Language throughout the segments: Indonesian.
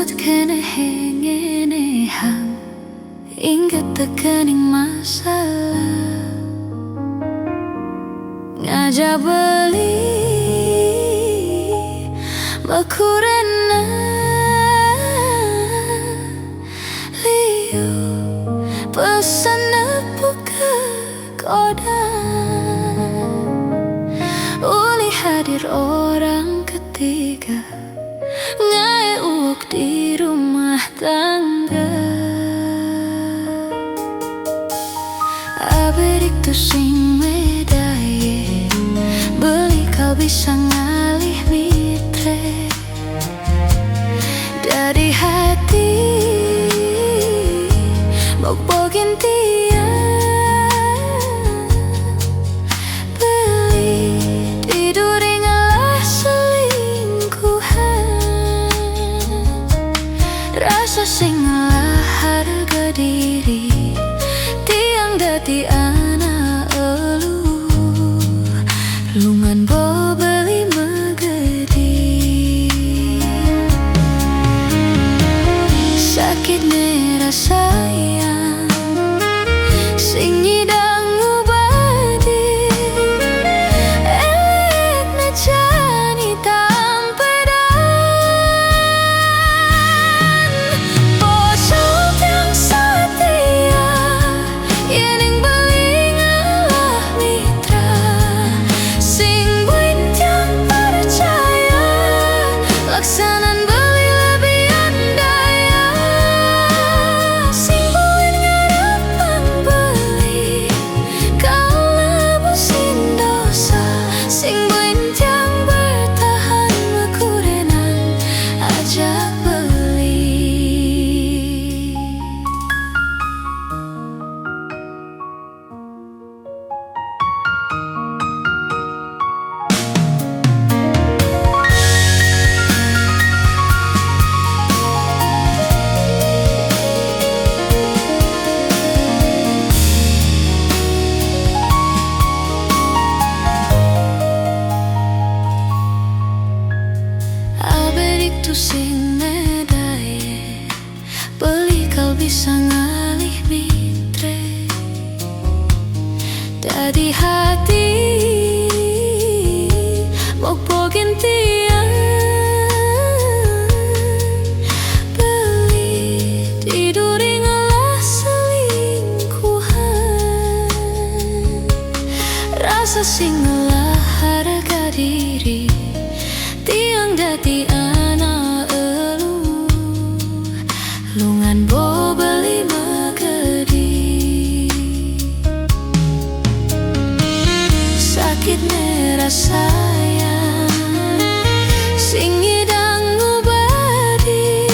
Sat kene hengene hang inget tekening masalah ngajak beli makurena liu pesan buka koda uli hadir orang ketiga ngai uok di rumah tangga aberik tu sing medaye beli kau bisa ngalih mitre dari hati bog-bogin sing lah harga diri tiang dati anak elu lungan bo beli megedi sakit nera sayang sing nyidang ngubadi elek na jani laksanan beli lebih andaya sing buin ngarepang beli kau lebusin dosa sing buin tiang bertahan mekurenan ajak beli tu sing medaye beli kau bisa ngalih mitre dari hati bog-bogin tiang beli tiduri ngalah selingkuhan rasa sing ngalah harga diri tiang dati lungan bo beli megedi sakit nera sayang sing nyidang ngubadi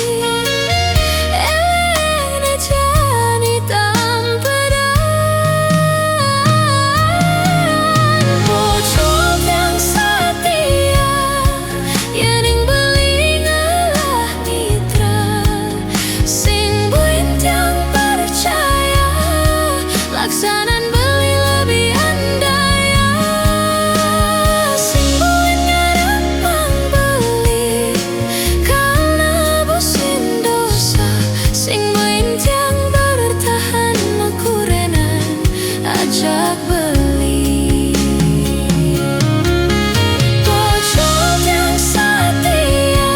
elek na jani tampedan bocor yang setia yening beli ngalah mitra laksanan beli lebih andaya sing buin ngarepang beli kau lebusin dosa sing buin tiang bertahan mekurenan ajak beli bocor yang setia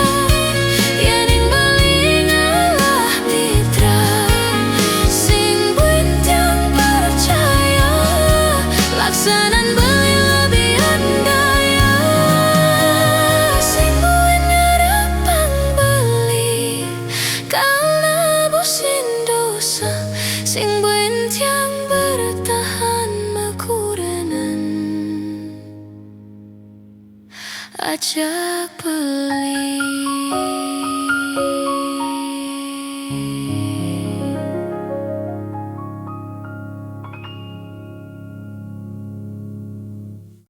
yening beli ngalah mitra sing buin tiang laksanan beli lebih andaya sing buin ngarepang beli kau lebusin dosa sing buin tiang bertahan mekurenan ajak beli.